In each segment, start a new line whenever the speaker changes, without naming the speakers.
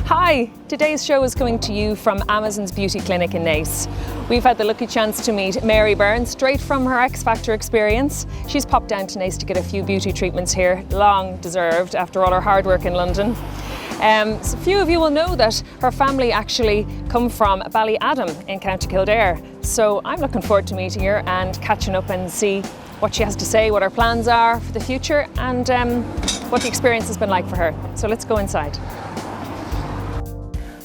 Hi, today's show is coming to you from Amazon's beauty clinic in Naas. We've had the lucky chance to meet Mary Byrne straight from her Xfactor experience. She's popped down to Naas to get a few beauty treatments here, long deserved after all her hard work in London. So few of you will know that her family actually come from Ballyadam in County Kildare. So I'm looking forward to meeting her and catching up and see what she has to say, what her plans are for the future, and what the experience has been like for her. So let's go inside.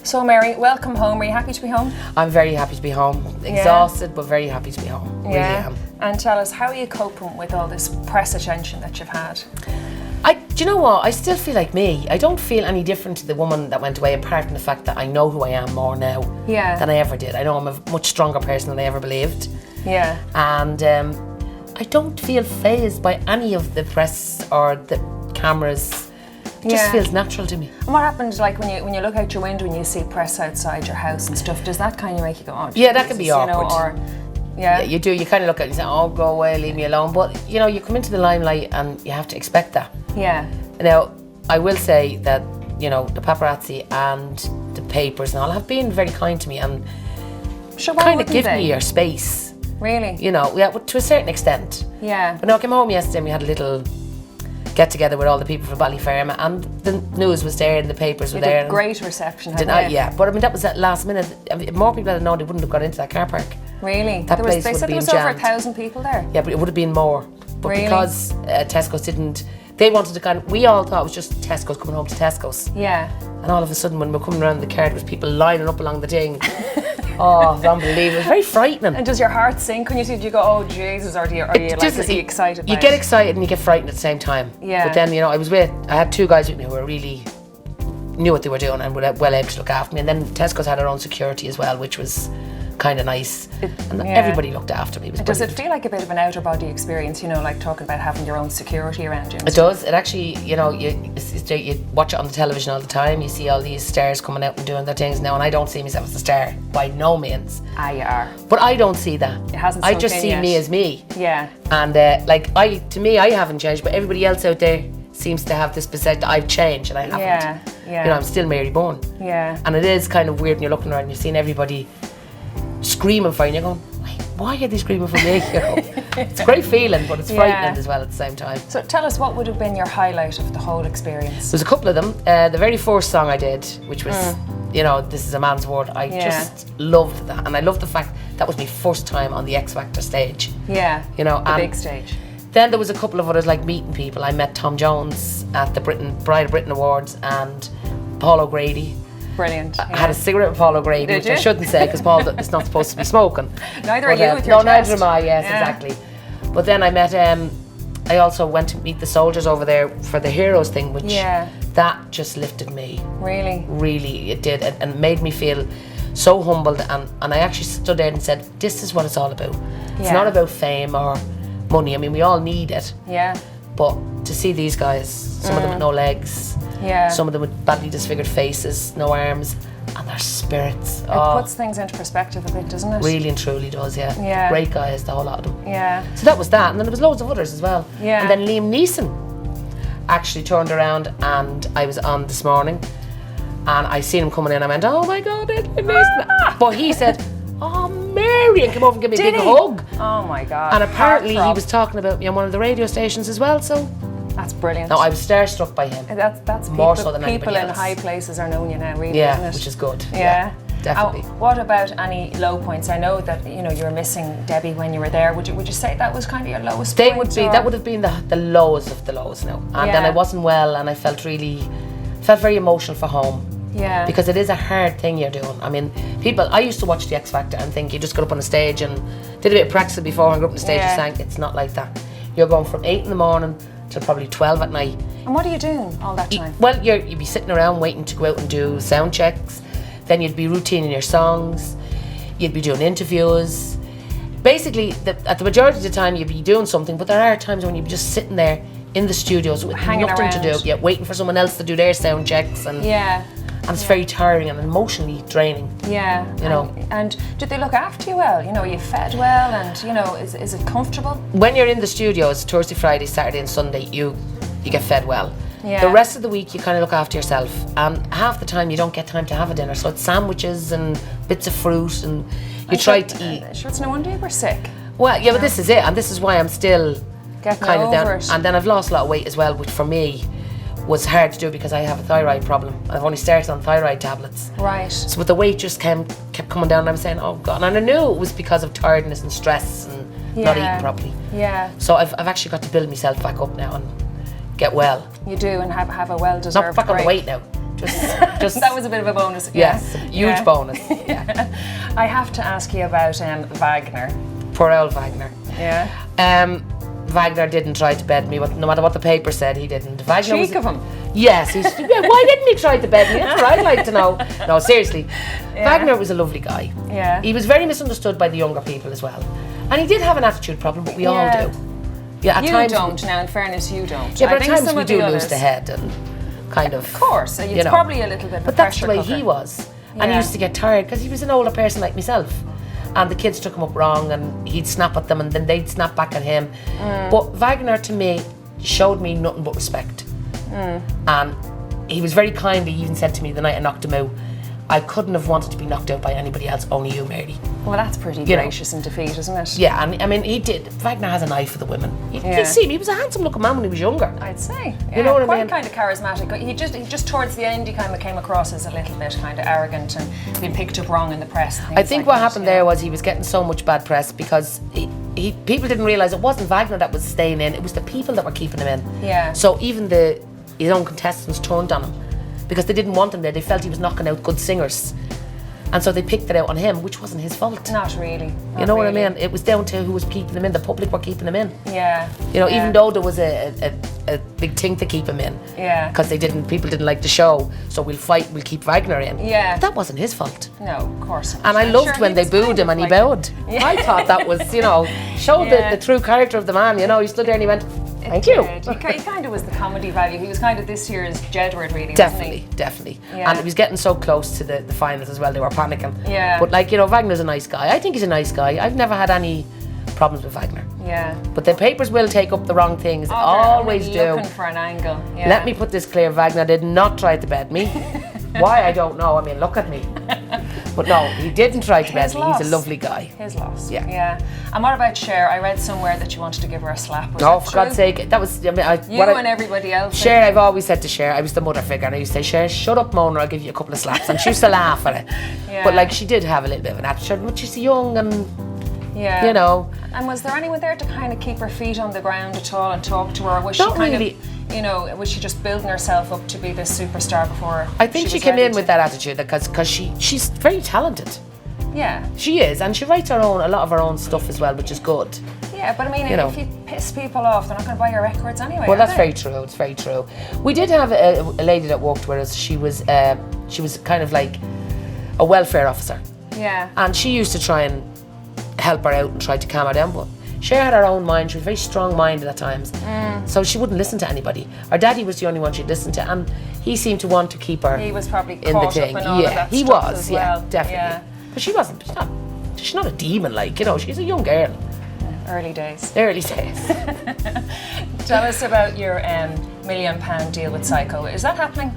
So Mary, welcome home. Are you happy to be home?
I'm very happy to be home. Exhausted, but very happy to be home. Really am.
And tell us, how are you coping with all this press attention that you've had?
Do you know what? I still feel like me. I don't feel any different to the woman that went away, apart from the fact that I know who I am more now than I ever did. I know I'm a much stronger person than I ever believed.
Yeah.
And I don't feel fazed by any of the press or the cameras. It just feels natural to me.
And what happens, like, when you look out your window and you see press outside your house and stuff, does that kind of make you go, oh,
yeah, that can be awkward.
You know, yeah,
you do. You kind of look at it and say, oh, go away, leave me alone. But, you know, you come into the limelight and you have to expect that.
Yeah.
Now, I will say that, you know, the paparazzi and the papers and all have been very kind to me and kind of give me your space.
Really?
You know, yeah, but to a certain extent.
Yeah.
But no, I came home yesterday and we had a little get together with all the people from Ballyferma, and the news was there and the papers were there.
Great reception.
Yeah, but I mean, that was at last minute. I mean, if more people had known, they wouldn't have got into that car park.
Really?
That place
they
would
said
have been
there was over
jammed.
1,000 people there.
Yeah, but it would have been more. But
really?
Because Tesco's didn't, they wanted to kind of, we all thought it was just Tesco's coming home to Tesco's.
Yeah.
And all of a sudden, when we're coming around the car, there was people lining up along the thing. Oh, it's unbelievable. It was very frightening.
And does your heart sink when you see it? Do you go, oh Jesus, or are you like, is he excited?
You get excited and you get frightened at the same time.
Yeah.
But then, you know, I had two guys with me who were really knew what they were doing and were well able to look after me. And then Tesco's had their own security as well, which was kind of nice. And everybody looked after me. It was
does
brilliant.
it feel like a bit of an outer body experience, you know, like talking about having your own security around you?
It does. It actually, you know, you watch it on the television all the time. You see all these stars coming out and doing their things now, and I don't see myself as a star by no means.
You are.
But I don't see that.
It hasn't.
I just see me as me.
Yeah.
And to me, I haven't changed, but everybody else out there seems to have this perception that I've changed, and I haven't.
Yeah.
You know, I'm still Mary Byrne.
Yeah.
And it is kind of weird when you're looking around and you're seeing everybody screaming for you, and you're going, why are they screaming for me? You know? It's a great feeling, but it's frightening as well at the same time.
So tell us, what would have been your highlight of the whole experience?
There's a couple of them. The very first song I did, which was, you know, This Is a Man's World, I just loved that. And I loved the fact that was my first time on the Xfactor stage.
Yeah,
you know,
the big stage.
Then there was a couple of others, like meeting people. I met Tom Jones at the Bride of Britain Awards and Paul O'Grady.
Brilliant.
I had a cigarette with Paul O'Grady, which I shouldn't say because Paul is not supposed to be smoking.
Neither are you with your chest.
No, neither am I, yes, exactly. But then I met, I also went to meet the soldiers over there for the Heroes thing, which that just lifted me.
Really?
Really, it did, and made me feel so humbled. And I actually stood there and said, this is what it's all about. It's not about fame or money. I mean, we all need it.
Yeah.
But to see these guys, some of them with no legs, some of them with badly disfigured faces, no arms, and their spirits.
It puts things into perspective a bit, doesn't it?
Really and truly does, yeah. Great guys, the whole lot of them.
Yeah.
So that was that, and then there was loads of others as well.
Yeah.
And then Liam Neeson actually turned around, and I was on this morning, and I seen him coming in, and I went, oh my God, it's Liam Neeson. But he said, oh, Mary, and came over and gave me a big hug.
Oh my God.
And apparently he was talking about me on one of the radio stations as well, so.
That's brilliant.
No, I was starstruck by him.
That's
more
people,
so than
people
anybody
in
else.
high places are knowing you now, really,
yeah,
isn't it?
Which is good.
Yeah.
Definitely.
What about any low points? I know that, you know, you were missing Debbie when you were there. Would you say that was kind of your lowest point?
That would have been the lowest of the lows now. And then I wasn't well, and I felt very emotional for home.
Yeah.
Because it is a hard thing you're doing. I mean, I used to watch the X Factor and think you just got up on a stage and did a bit of practice before and got up on the stage and sang. It's not like that. You're going from 8 in the morning till probably 12 at night.
And what are you doing all that time?
Well, you'd be sitting around waiting to go out and do sound checks. Then you'd be routining your songs. You'd be doing interviews. Basically, at the majority of the time you'd be doing something, but there are times when you'd be just sitting there in the studios with
hanging
nothing
around.
to do. Yeah, waiting for someone else to do their sound checks. And it's very tiring and emotionally draining.
Yeah.
You know.
And did they look after you well? You know, are you fed well, and you know, is it comfortable?
When you're in the studios, Thursday, Friday, Saturday and Sunday, you get fed well.
Yeah.
The rest of the week you kind of look after yourself, and half the time you don't get time to have a dinner, so it's sandwiches and bits of fruit, and you try to eat.
Sure, it's no wonder you were sick.
Well, yeah, but this is it, and this is why I'm still
Getting
kind of
over
down.
it.
And then I've lost a lot of weight as well, which for me was hard to do because I have a thyroid problem. I've only started on thyroid tablets.
Right.
So but the weight just kept coming down, and I was saying, oh God, and I knew it was because of tiredness and stress and not eating properly.
Yeah.
So I've actually got to build myself back up now and get well.
You do, and have a well-deserved
Not back on the
break.
weight now. Just
That was a bit of a bonus.
yes, a huge bonus.
I have to ask you about Wagner.
Poor old Wagner.
Yeah.
Wagner didn't try to bed me, no matter what the paper said, he didn't. Wagner
Cheek of him.
Yes, why didn't he try to bed me? That's what I'd like to know. No, seriously. Wagner was a lovely guy.
Yeah.
He was very misunderstood by the younger people as well. And he did have an attitude problem, but we all do. Yeah, at
You
times
don't, now in fairness, you don't.
Yeah, but
I
at
think
times
some
we
of
do
the
lose
others,
the head and kind of.
Of course, it's probably a little bit of a
But that's the way
pressure
he
cooker.
was. And he
Yeah.
used to get tired because he was an older person like myself. And the kids took him up wrong, and he'd snap at them, and then they'd snap back at him. But Wagner, to me, showed me nothing but respect. And he was very kind. He even said to me the night I knocked him out, I couldn't have wanted to be knocked out by anybody else, only you, Mary.
Well, that's pretty
You know.
gracious in defeat, isn't it?
Yeah, and I mean, he did. Wagner has an eye for the women. You can see him. He was a handsome-looking man when he was younger.
I'd say.
You know what I
quite
mean?
kind of charismatic. He just towards the end, he kind of came across as a little bit kind of arrogant and being picked up wrong in the press.
I think what happened there was he was getting so much bad press because people didn't realise it wasn't Wagner that was staying in, it was the people that were keeping him in.
Yeah.
So even his own contestants turned on him because they didn't want him there. They felt he was knocking out good singers. And so they picked it out on him, which wasn't his fault.
Not really.
You know what I mean? It was down to who was keeping him in. The public were keeping him in.
Yeah.
You know, even though there was a big thing to keep him in.
Yeah.
Because people didn't like the show, so we'll keep Wagner in.
Yeah.
But that wasn't his fault.
No, of course not.
And I
I'm
loved
sure
when
he
they
was
booed
kind
him
of
and he
like-
bowed.
Yeah.
I thought that was, showed
Yeah.
the true character of the man. He stood there and he went, thank
He
you.
did. He kind of was the comedy value. He was kind of this year's Jedward, really,
Definitely,
wasn't
definitely.
Yeah.
And it was getting so close to the finals as well, they were panicking.
Yeah.
But Wagner's a nice guy. I think he's a nice guy. I've never had any problems with Wagner.
he? Yeah.
But the papers will take up the wrong things. They
They're
always
really
do.
Looking for an angle. Yeah.
Let me put this clear, Wagner did not try to bed me. Why, I don't know. I mean, look at me. But no, he didn't try to bed
His
me. He's
loss.
a lovely guy.
His loss.
Yeah.
Yeah. And what about Cher? I read somewhere that you wanted to give her a slap. Was
Oh,
that
for God's
true?
sake. That was,
You and everybody else.
Cher, I've always said to Cher, I was the mother figure, and I used to say, Cher, shut up, Mona, I'll give you a couple of slaps. And she used to laugh at it.
Yeah.
But she did have a little bit of an attitude, but she's young and,
Yeah.
you know.
And was there anyone there to kind of keep her feet on the ground at all and talk to her? Or was she
Not
kind
really.
of, was she just building herself up to be this superstar before?
I think she
was
came
ready
in with that attitude because she's very talented.
Yeah.
She is, and she writes a lot of her own stuff as well, which is good.
Yeah, but I mean, if you piss people off, they're not going to buy your records anyway.
Well,
are
that's
they?
very true. It's very true. We did have a lady that worked with us. She was kind of like a welfare officer,
Yeah.
and she used to try and help her out and try to calm her down. But Cher had her own mind. She was very strong-minded at times, so she wouldn't listen to anybody. Her daddy was the only one she'd listen to, and he seemed to want to keep her.
He was probably
in the
caught
thing.
up in all of that
he
stuff
was.
as
Yeah,
well.
definitely.
Yeah.
But she wasn't. She's not a demon. She's a young girl.
Early days.
Early days.
Tell us about your £1 million deal with Psycho. Is that happening?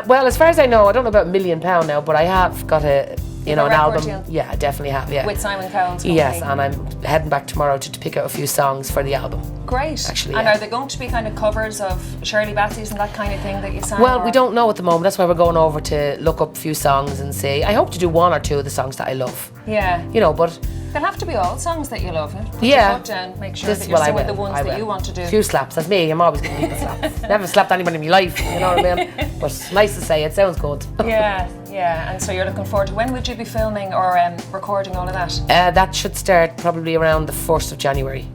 Well, as far as I know, I don't know about £1 million now, but I have got an
a
album.
record deal?
Yeah, I definitely have. Yeah.
With Simon Cowell's company?
Yes, and I'm heading back tomorrow to pick out a few songs for the album.
Great.
Actually,
and
yeah.
are they going to be kind of covers of Shirley Bassey's and that kind of thing that you sang?
Well,
or-
we don't know at the moment. That's why we're going over to look up a few songs and see. I hope to do one or two of the songs that I love.
Yeah.
But
They'll have to be all songs that you love. Put
Yeah.
your foot down, make sure
this,
that you're
I
singing
will.
the ones
I
that
will.
you want to do.
A few slaps. That's me. I'm always giving people slaps. Never slapped anybody in my life. You know what I mean? But nice to say. It sounds good.
Yeah. And so you're looking forward to, when would you be filming or recording all of that?
That should start probably around the 1st of January.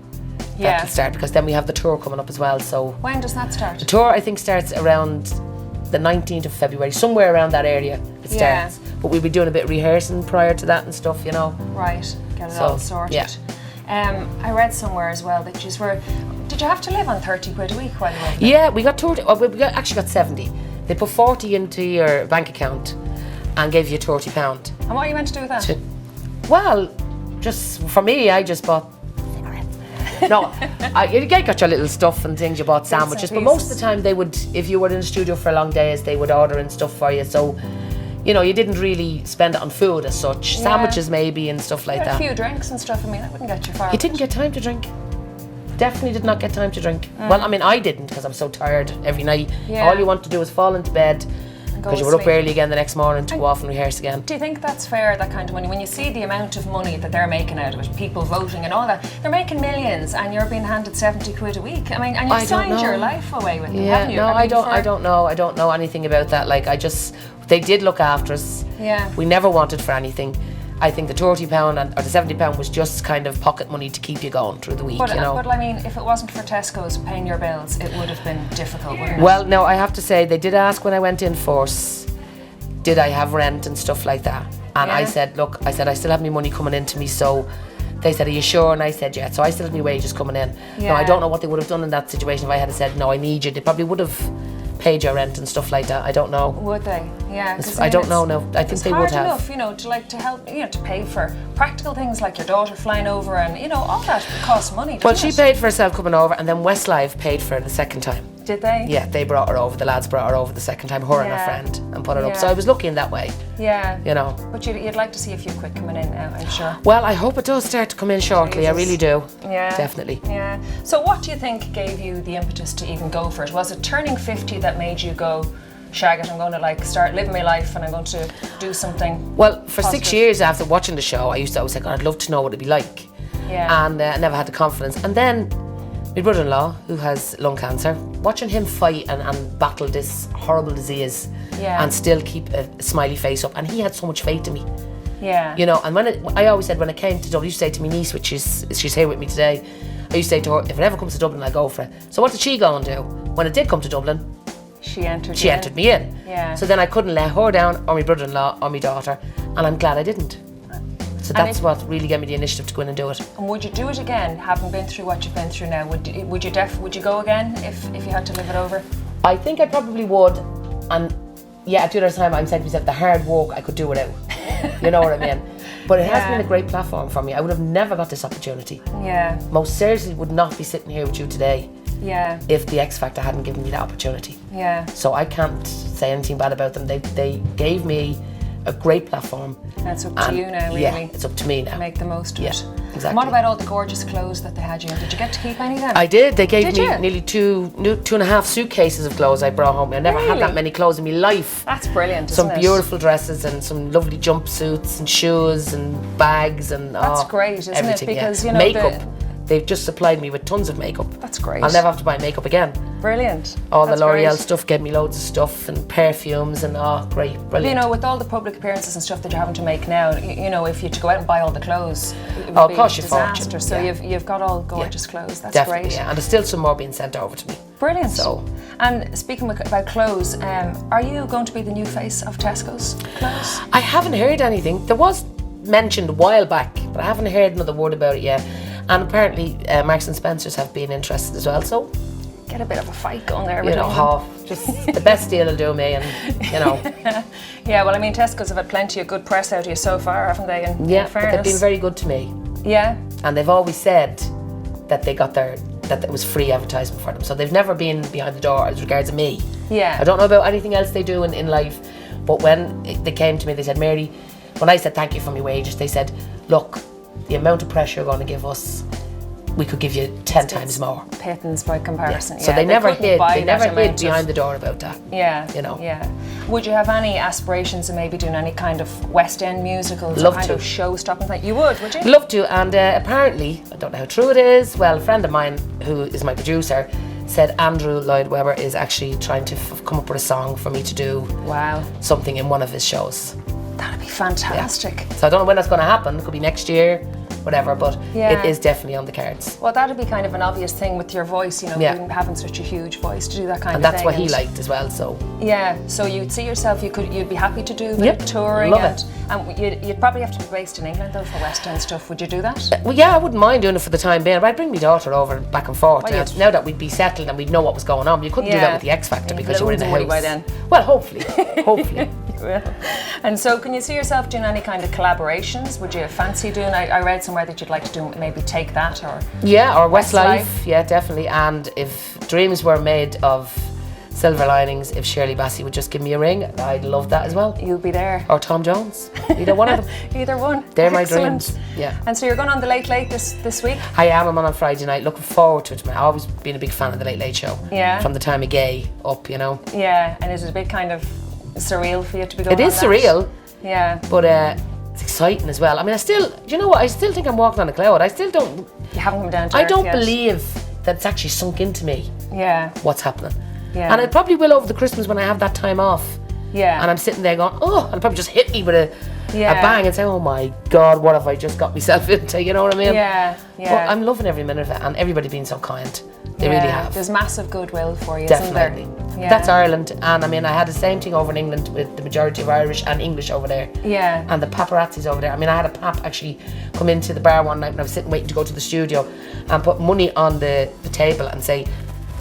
Yeah.
That'll start because then we have the tour coming up as well. So
When does that start?
the tour I think starts around the 19th of February, somewhere around that area it
Yeah.
starts. But we'll be doing a bit of rehearsing prior to that and stuff,
Right, get it
So,
all sorted.
yeah.
I read somewhere as well that did you have to live on 30 quid a week while you were there?
Yeah, we got toured. Actually got 70. They put 40 into your bank account and gave you £30.
And what are you meant to do with that?
Well, just for me, I just bought cigarettes. No, you got your little stuff and things, you bought sandwiches, but most of the time they would, if you were in the studio for long days, they would order in stuff for you. So, you didn't really spend it on food as such. Sandwiches maybe and stuff like that.
A few drinks and stuff. I mean, that wouldn't get you far.
You didn't get time to drink. Definitely did not get time to drink. Well, I mean, I didn't, because I'm so tired every night. All you want to do is fall into bed, because you were up early again the next morning to go off and rehearse again.
Do you think that's fair, that kind of money? When you see the amount of money that they're making out of it, people voting and all that, they're making millions and you're being handed 70 quid a week. I mean, and you've signed your life away with them, haven't you?
No, I don't know. I don't know anything about that. Like, they did look after us.
Yeah.
We never wanted for anything. I think the £30 or the £70 was just kind of pocket money to keep you going through the week,
But I mean, if it wasn't for Tesco's paying your bills, it would have been difficult, wouldn't it?
Well, no, I have to say, they did ask when I went in first, did I have rent and stuff like that? And I said, look, I still have my money coming into me, so they said, are you sure? And I said, yeah. So I still have my wages coming in.
Yeah.
Now, I don't know what they would have done in that situation if I had said, no, I need you. They probably would have paid your rent and stuff like that. I don't know.
Would they? Yeah.
I don't know. No, I think they would have.
It's hard enough, to help, to pay for practical things like your daughter flying over and, all that costs money, doesn't
Well, she paid for herself coming over, and then Westlife paid for her the second time.
Did they?
Yeah, they brought her over. The lads brought her over the second time, her and her friend, and put her up. So I was lucky in that way.
Yeah.
But
you'd like to see a few quid coming in now, I'm sure.
Well, I hope it does start to come in shortly. Jesus. I really do.
Yeah.
Definitely.
Yeah. So what do you think gave you the impetus to even go for it? Was it turning 50 that made you go, shag it, I'm going to start living my life and I'm going to do something?
Well, for
positive.
6 years after watching the show, I used to always think, I'd love to know what it'd be like.
Yeah.
And I never had the confidence. And then my brother-in-law, who has lung cancer, watching him fight and battle this horrible disease and still keep a smiley face up. And he had so much faith in me.
Yeah.
And I always said when it came to Dublin, I used to say to my niece, which she's here with me today, I used to say to her, if it ever comes to Dublin, I'll go for it. So what did she go and do? When it did come to Dublin,
she entered
me in.
Yeah.
So then I couldn't let her down, or my brother-in-law, or my daughter, and I'm glad I didn't. So that's what really gave me the initiative to go in and do it.
And would you do it again, having been through what you've been through now? Would you go again if you had to live it over?
I think I probably would. And at the other time, I'm saying to myself, the hard work I could do without. You know what I mean? But it has been a great platform for me. I would have never got this opportunity.
Yeah.
Most seriously, would not be sitting here with you today.
Yeah.
If the Xfactor hadn't given me that opportunity.
Yeah.
So I can't say anything bad about them. They gave me a great platform.
And it's up to you now, really.
Yeah, it's up to me now.
Make the most of it.
Exactly.
And what about all the gorgeous clothes that they had you in? Did you get to keep any of them?
I did. They gave me nearly two and a half suitcases of clothes I brought home. I never had that many clothes in my life.
That's brilliant, isn't it?
Some beautiful dresses and some lovely jumpsuits and shoes and bags and
that's great, isn't
everything,
it? Because
makeup. They've just supplied me with tons of makeup.
That's great.
I'll never have to buy makeup again.
Brilliant.
All the L'Oreal stuff gave me loads of stuff and perfumes and great, brilliant.
With all the public appearances and stuff that you're having to make now, if you had to go out and buy all the clothes, it would be a disaster. So you've got all gorgeous clothes. That's
definitely,
great.
Yeah. And there's still some more being sent over to me.
Brilliant.
So,
and speaking about clothes, are you going to be the new face of Tesco's clothes?
I haven't heard anything. There was mentioned a while back, but I haven't heard another word about it yet. And apparently Marks and Spencer's have been interested as well, so
get a bit of a fight going there.
Just the best deal will do me, and
Yeah, well, I mean, Tesco's have had plenty of good press out of you so far, haven't they? In
but
fairness,
they've been very good to me.
Yeah.
And they've always said that they got that it was free advertisement for them, so they've never been behind the door as regards me.
Yeah.
I don't know about anything else they do in life, but when they came to me, they said, Mary, when I said thank you for my wages, they said, look, the amount of pressure you're going to give us, we could give you 10 times more.
Pittance by comparison.
So they never hid behind the door about that.
Yeah.
Yeah.
Would you have any aspirations of maybe doing any kind of West End musicals
Love
or kind
to.
of show-stopping thing? You would you?
Love to, and apparently, I don't know how true it is, well, a friend of mine who is my producer said Andrew Lloyd Webber is actually trying to come up with a song for me to do something in one of his shows.
That'd be fantastic.
Yeah. So I don't know when that's going to happen. It could be next year, whatever, but it is definitely on the cards.
Well, that'd be kind of an obvious thing with your voice, having such a huge voice to do that kind of thing.
And that's what he liked as well, so.
Yeah, so you'd see yourself, you'd be happy to do a bit of touring.
Love it.
And you'd probably have to be based in England though for West End stuff. Would you do that?
Well, yeah, I wouldn't mind doing it for the time being. I'd bring my daughter over back and forth. Now that we'd be settled and we'd know what was going on. You couldn't do that with the Xfactor because you were in the house.
By then.
Well, hopefully.
And so can you see yourself doing any kind of collaborations? Would you fancy doing, I read somewhere that you'd like to do maybe Take That or...
Yeah, or Westlife, yeah, definitely. And if dreams were made of silver linings, if Shirley Bassey would just give me a ring, I'd love that as well.
You'll be there.
Or Tom Jones, either one of them.
Either one.
They're my
Excellent.
dreams, yeah.
And so you're going on the Late Late this week?
I am, I'm on Friday night, looking forward to it. I've always been a big fan of the Late Late Show.
Yeah.
From the time of Gay up, you know.
Yeah, and is it a bit kind of surreal for you to be going
It is surreal.
Yeah.
But it's exciting as well. I mean, do you know what? I still think I'm walking on a cloud. I still don't...
You haven't come down to
I don't
yet.
believe that it's actually sunk into me.
Yeah.
What's happening.
Yeah.
And it probably will over the Christmas when I have that time off.
Yeah.
And I'm sitting there going, oh, and it'll probably just hit me with a
Yeah.
a bang and say, oh my God, what have I just got myself into? You know what I mean?
Yeah, yeah.
But I'm loving every minute of it, and everybody being so kind. They really have.
There's massive goodwill for you,
Definitely.
isn't there? Yeah.
That's Ireland, and I mean, I had the same thing over in England with the majority of Irish and English over there.
Yeah.
And the paparazzis over there. I mean, I had a pap actually come into the bar one night when I was sitting waiting to go to the studio and put money on the table and say,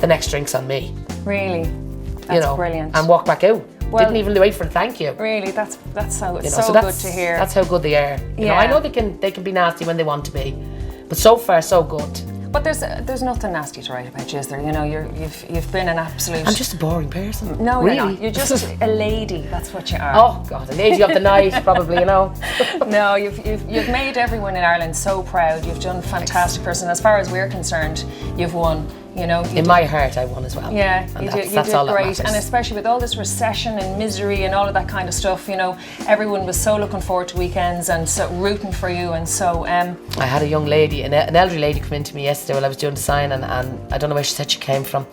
the next drink's on me.
Really? That's
You know,
brilliant.
and walk back out.
Well,
Didn't even wait for a thank you.
Really, that's so
You know,
so
that's,
good to hear.
That's how good they are. You know, I know they can be nasty when they want to be, but so far so good.
But there's nothing nasty to write about you, is there? You know, you've been an absolute...
I'm just a boring person.
No,
really.
you're not. You're just a lady. That's what you are.
Oh God, a lady of the night, probably. You know.
No, you've made everyone in Ireland so proud. You've done fantastic, person. As far as we're concerned, you've won. You know,
in my heart, I won as well.
Yeah,
and
you
that's
did
all that
great,
matters.
and especially with all this recession and misery and all of that kind of stuff. You know, everyone was so looking forward to weekends and so rooting for you. And so,
I had a young lady, an elderly lady, come in to me yesterday while I was doing the signing, and I don't know where she said she came from,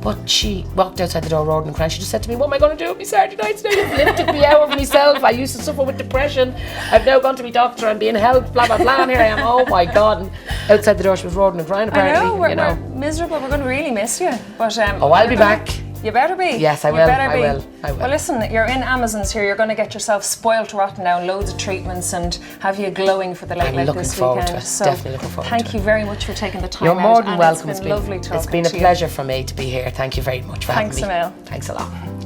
but she walked outside the door roaring and crying. She just said to me, "What am I going to do with me Saturday nights now? You've lifted me out of myself. I used to suffer with depression. I've now gone to my doctor. I'm being helped. Blah blah blah. And here I am. Oh my God!" And outside the door, she was roaring and crying. Apparently,
I know, we're
miserable.
We're going to really miss you. But
I'll be back.
You better be.
Yes, I will.
You better be.
I will.
Well, listen, you're in Amazons here. You're going to get yourself spoilt rotten now, loads of treatments, and have you glowing for the Late Late this weekend.
So definitely looking forward to it.
Thank you very much for taking the time.
You're more than welcome.
It's been lovely talking to you.
It's been a pleasure for me to be here. Thank you very much for having me.
Thanks, Emil.
Thanks a lot.